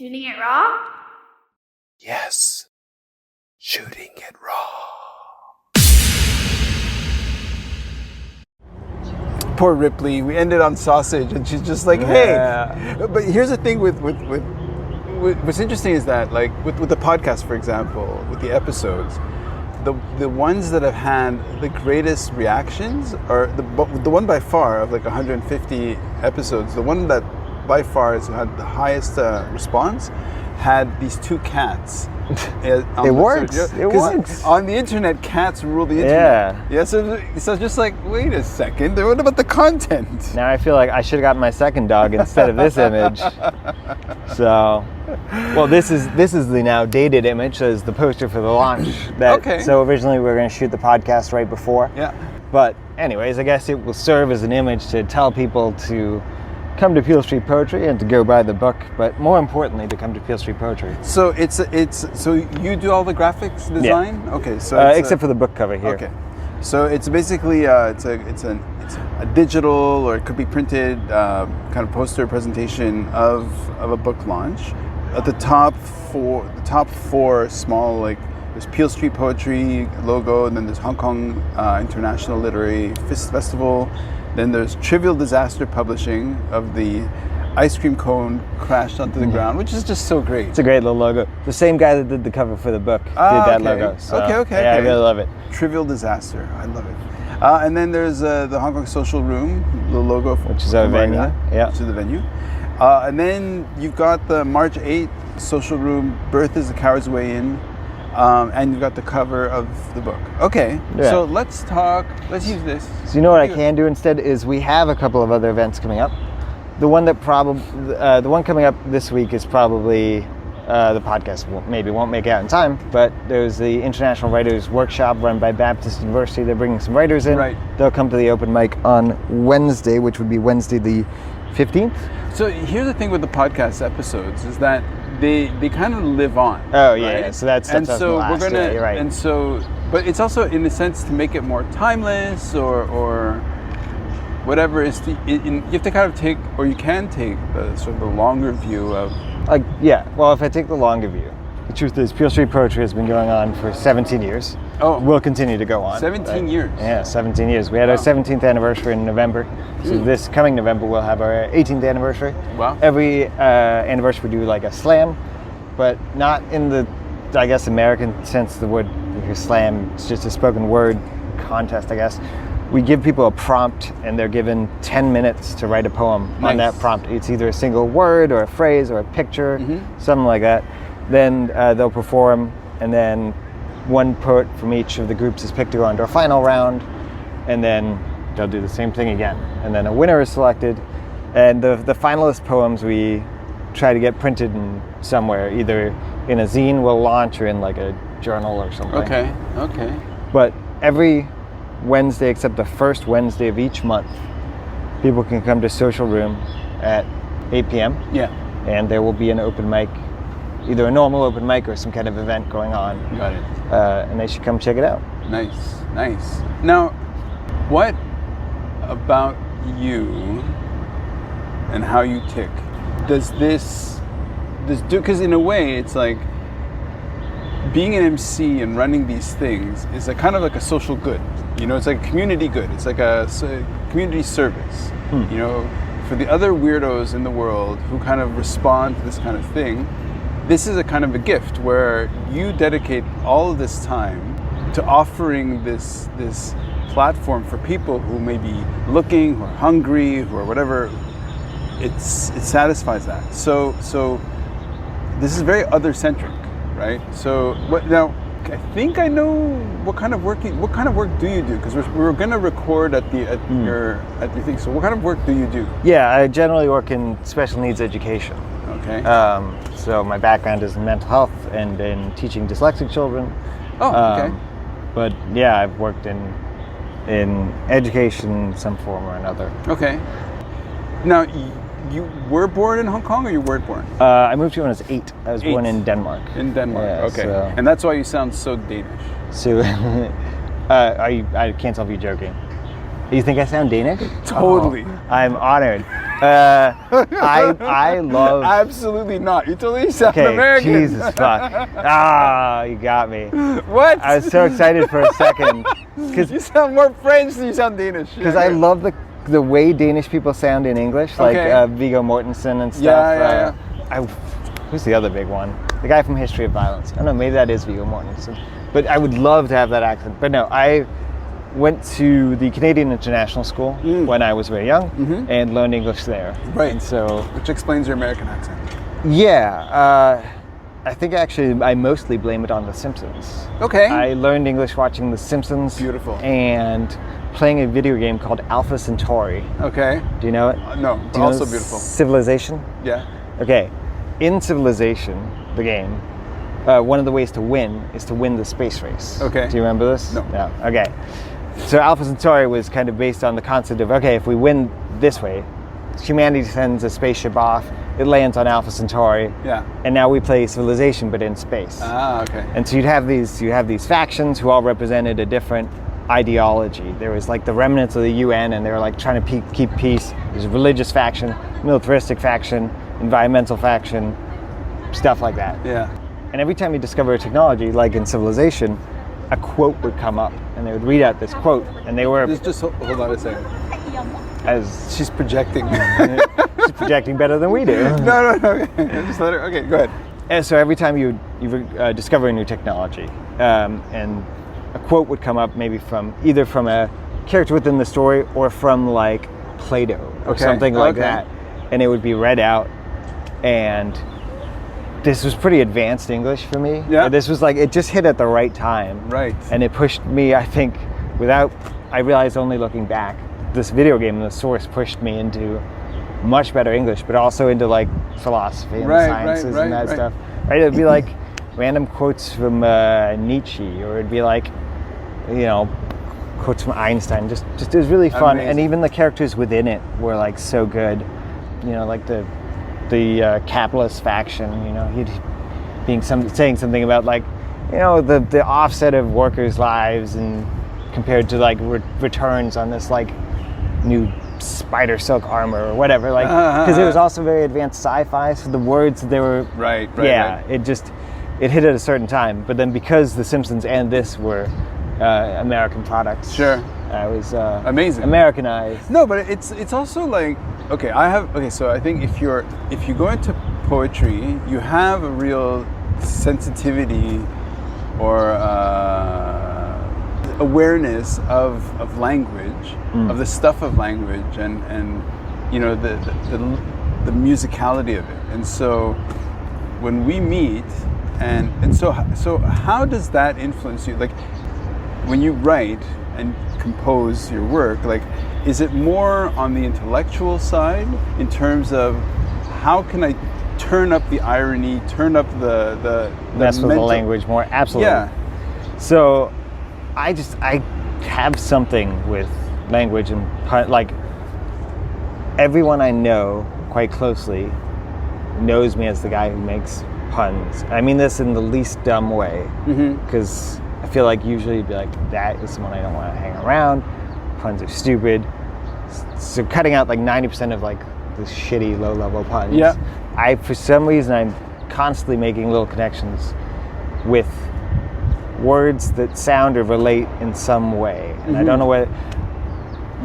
Shooting it raw? Yes. Shooting it raw. Poor Ripley. We ended on sausage, and she's just like, "Hey." But here's the thing with what's interesting is that, like, with the podcast, for example, with the episodes, the ones that have had the greatest reactions are the one by far of like 150 episodes. The one that by far has had the highest response had these two cats. It works. It works. On the internet, cats rule the internet. Yeah. So just like, wait a second. What about the content? Now I feel like I should have gotten my second dog instead of this image. So, well, this is the now dated image as the poster for the launch. Okay. So originally we were going to shoot the podcast right before. Yeah. But anyways, I guess it will serve as an image to tell people to come to Peel Street Poetry and to go buy the book, but more importantly, to come to Peel Street Poetry. So so you do all the graphics design? Yeah. Okay. So except for the book cover here. Okay. So it's basically it's a digital, or it could be printed kind of poster presentation of a book launch. At the top four small, like, there's Peel Street Poetry logo, and then there's Hong Kong International Literary Festival. Then there's Trivial Disaster Publishing of the ice cream cone crashed onto the ground, which is just so great. It's a great little logo. The same guy that did the cover for the book did that logo. So, Okay. Yeah, I really love it. Trivial Disaster, I love it. And then there's the Hong Kong Social Room, the logo, which is our venue. Yeah, which is the venue. And then you've got the March 8th Social Room, Birth is the Coward's Way In. And you've got the cover of the book. Okay, So let's use this. So you know what I can do instead is we have a couple of other events coming up. The one coming up this week is probably the podcast won't make it out in time, but there's the International Writers Workshop run by Baptist University. They're bringing some writers in. Right. They'll come to the open mic on Wednesday, which would be Wednesday the 15th. So here's the thing with the podcast episodes is that they kind of live on. Oh yeah, right? so that's so we're gonna. Yeah, you're right. And so, but it's also in a sense to make it more timeless or whatever. You have to kind of take, or you can take the sort of the longer view of. Well, if I take the longer view, the truth is Peel Street Poetry has been going on for 17 years. Oh, will continue to go on. 17 years. Yeah, 17 years. We had our 17th anniversary in November. So this coming November we'll have our 18th anniversary. Wow. Every anniversary we do like a slam, but not in the, I guess, American sense of the word. Because slam, it's just a spoken word contest, I guess. We give people a prompt and they're given 10 minutes to write a poem on that prompt. It's either a single word or a phrase or a picture, something like that. Then they'll perform, and then one poet from each of the groups is picked to go on to a final round, and then they'll do the same thing again. And then a winner is selected, and the finalist poems we try to get printed in somewhere, either in a zine we'll launch or in like a journal or something. Okay. But every Wednesday except the first Wednesday of each month, people can come to Social Room at 8 p.m. Yeah. And there will be an open mic, either a normal open mic or some kind of event going on. Got it. And they should come check it out. Nice. Now, what about you and how you tick does this do? Because in a way, it's like being an MC and running these things is a kind of like a social good. You know, it's like a community good. It's like a community service. You know, for the other weirdos in the world who kind of respond to this kind of thing, this is a kind of a gift where you dedicate all of this time to offering this platform for people who may be looking, who are hungry, who are whatever. It satisfies that. So this is very other-centric, right? So now? I think I know what kind of work do you do? Because we're going to record at your thing. So what kind of work do you do? Yeah, I generally work in special needs education. Okay. So my background is in mental health and in teaching dyslexic children. Oh, okay. But yeah, I've worked in education in some form or another. Okay. Now, you were born in Hong Kong, or you weren't born? I moved here when I was 8. I was born in Denmark. In Denmark, yeah, okay. So. And that's why you sound so Danish. So, I can't tell if you're joking. You think I sound Danish? Totally. Oh, I'm honored. I love. Absolutely not. You totally sound Okay, American. Jesus fuck. Ah, you got me. What? I was so excited for a second You sound more French than you sound Danish. because I love the way Danish people sound in English, like Okay. Viggo Mortensen and stuff. Yeah. Who's the other big one? The guy from History of Violence. I don't know, maybe that is Viggo Mortensen. But I would love to have that accent. But no, I went to the Canadian International School when I was very young and learned English there. Right. And so, Which explains your American accent. yeah, I think actually I mostly blame it on The Simpsons. Okay. I learned English watching The Simpsons. Beautiful. And playing a video game called Alpha Centauri. Okay. Do you know it? No, Do but you know also beautiful. Civilization? Yeah. Okay. In Civilization, the game, one of the ways to win is to win the space race. Okay. Do you remember this? No. Okay. So Alpha Centauri was kind of based on the concept of, okay, if we win this way, humanity sends a spaceship off, it lands on Alpha Centauri, Yeah. and now we play Civilization but in space. Ah, okay. And so you have these factions who all represented a different ideology. There was like the remnants of the UN, and they were like trying to keep peace. There's a religious faction, militaristic faction, environmental faction, stuff like that. Yeah. And every time you discover a technology, like in Civilization, a quote would come up, and they would read out this quote, and they were Just hold on a second. as She's projecting. she's projecting better than we do. No. Okay. Just let her. Okay, go ahead. And so every time you discover a new technology, and a quote would come up, maybe either from a character within the story or from like Plato or something like that, and it would be read out. And this was pretty advanced English for me. Yeah. This was like, it just hit at the right time. Right. And it pushed me, I think, I realized only looking back, this video game, the source pushed me into much better English, but also into like philosophy and the sciences and that stuff. Right? It'd be like random quotes from Nietzsche, or it'd be like, quotes from Einstein. Just it was really fun. Amazing. And even the characters within it were like so good. Like the capitalist faction, he'd saying something about like, the offset of workers' lives and compared to like returns on this like new spider silk armor or whatever, like, because it was also very advanced sci-fi, so the words, they were right. it hit at a certain time. But then because The Simpsons and this were American products, Sure. I was Amazing. Americanized. No, but it's also like, so I think if you go into poetry, you have a real sensitivity or awareness of language, of the stuff of language, and the musicality of it. And so when we meet, and so how does that influence you? Like when you write and compose your work, like, is it more on the intellectual side in terms of how can I turn up the irony, turn up the mess with the language more? Absolutely. Yeah. So I have something with language, and like everyone I know quite closely knows me as the guy who makes puns. I mean this in the least dumb way, because I feel like usually you'd be like, that is someone I don't want to hang around. Puns are stupid. So cutting out like 90% of like the shitty low-level puns. Yeah. For some reason, I'm constantly making little connections with words that sound or relate in some way, and I don't know what.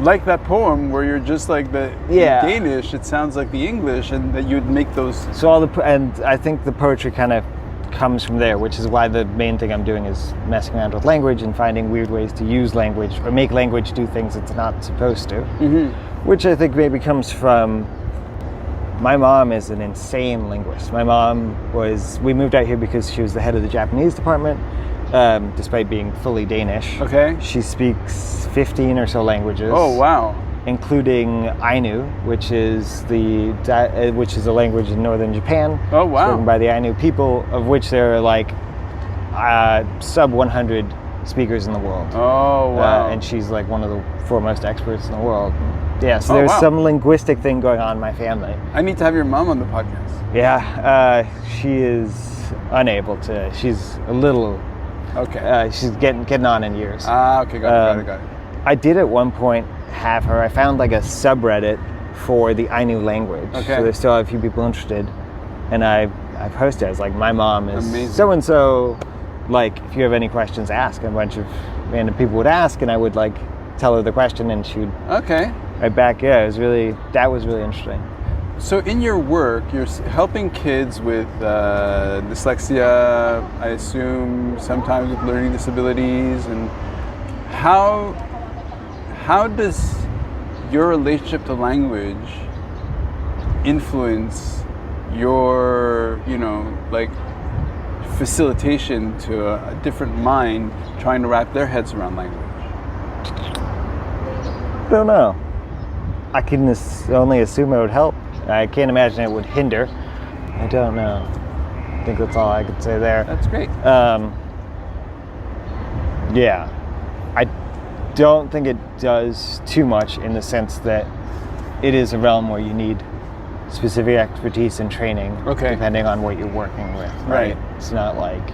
Like that poem where you're just like the Danish, it sounds like the English, and that you'd make those. So and I think the poetry kind of comes from there, which is why the main thing I'm doing is messing around with language and finding weird ways to use language or make language do things it's not supposed to. Which I think maybe comes from. My mom is an insane linguist. My mom we moved out here because she was the head of the Japanese department, despite being fully Danish. Okay. She speaks 15 or so languages. Oh, wow. Including Ainu, which is a language in northern Japan. Oh, wow. Spoken by the Ainu people, of which there are like sub 100 speakers in the world. Oh, wow. And she's like one of the foremost experts in the world. Yeah, so there's some linguistic thing going on in my family. I need to have your mom on the podcast. Yeah, she is unable to. She's a little. Okay. She's getting on in years. Okay, got it. I did at one point have her. I found like a subreddit for the Ainu language. Okay. So there's still a few people interested, and I've hosted. I was like, my mom is Amazing. so and so. Like, if you have any questions, ask. And a bunch of random people would ask, and I would like tell her the question, and she would write back. Yeah, that was really interesting. So in your work, you're helping kids with dyslexia, I assume, sometimes with learning disabilities, and how does your relationship to language influence your, like, facilitation to a different mind trying to wrap their heads around language? I don't know. I can only assume it would help. I can't imagine it would hinder. I don't know. I think that's all I could say there. That's great. Yeah. I don't think it does too much in the sense that it is a realm where you need specific expertise and training depending on what you're working with. Right. It's not like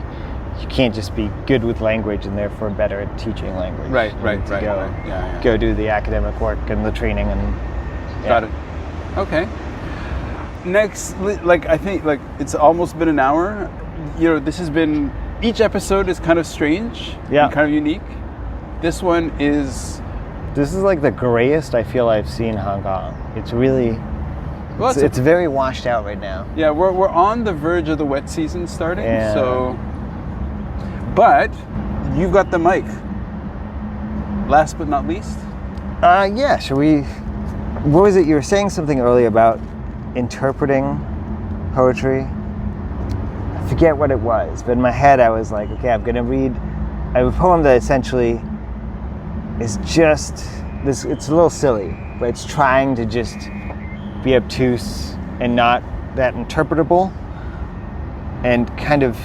you can't just be good with language and therefore better at teaching language. Right. Go do the academic work and the training and Got it. Okay. Next, I think it's almost been an hour. This has been, each episode is kind of strange and kind of unique. This one is like the grayest I feel I've seen Hong Kong. It's really, it's very washed out right now. Yeah, we're on the verge of the wet season starting. Yeah. So, but you've got the mic. Last but not least. Yeah. Should we? What was it? You were saying something earlier about interpreting poetry. I forget what it was, but in my head I was like, okay, I'm going to read a poem that essentially is just this. It's a little silly, but it's trying to just be obtuse and not that interpretable, and kind of,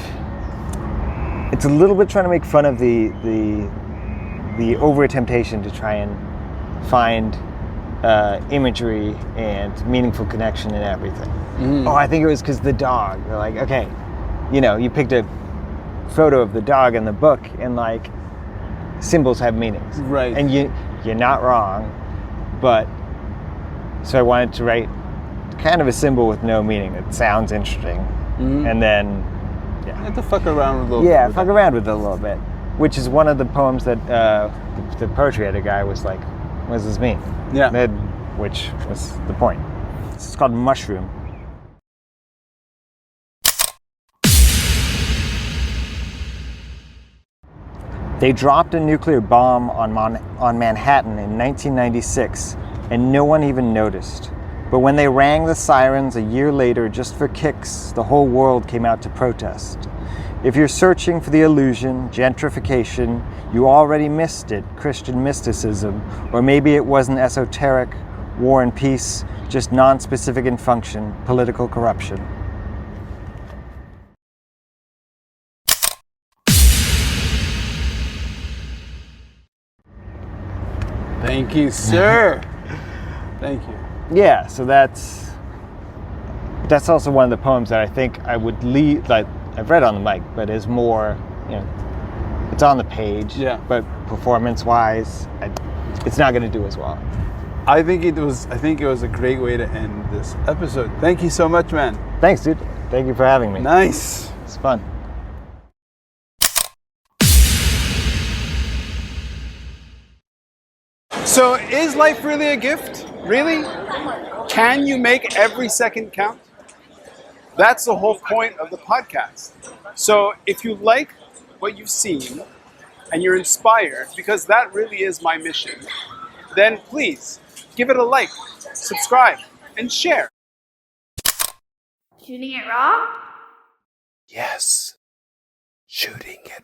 it's a little bit trying to make fun of the over temptation to try and find imagery and meaningful connection in everything. Oh, I think it was because the dog. They're like, okay, you picked a photo of the dog in the book, and like symbols have meanings, right? And you're not wrong, but so I wanted to write kind of a symbol with no meaning that sounds interesting, and then you have to fuck around with a little bit. Yeah, fuck around with it a little bit, which is one of the poems that the poetry editor guy was like, what does this mean? Yeah. Which was the point. It's called Mushroom. They dropped a nuclear bomb on Manhattan in 1996, and no one even noticed. But when they rang the sirens a year later, just for kicks, the whole world came out to protest. If you're searching for the illusion, gentrification, you already missed it, Christian mysticism, or maybe it wasn't esoteric, war and peace, just non-specific in function, political corruption. Thank you, sir. Thank you. Yeah, so that's also one of the poems that I think I would leave, like I've read on the mic, but is more, it's on the page. Yeah. But performance-wise, it's not going to do as well. I think it was a great way to end this episode. Thank you so much, man. Thanks, dude. Thank you for having me. Nice. It's fun. So, is life really a gift? Really? Can you make every second count? That's the whole point of the podcast. So, if you like what you've seen and you're inspired, because that really is my mission, then please give it a like, subscribe, and share. Shooting it raw? Yes. Shooting it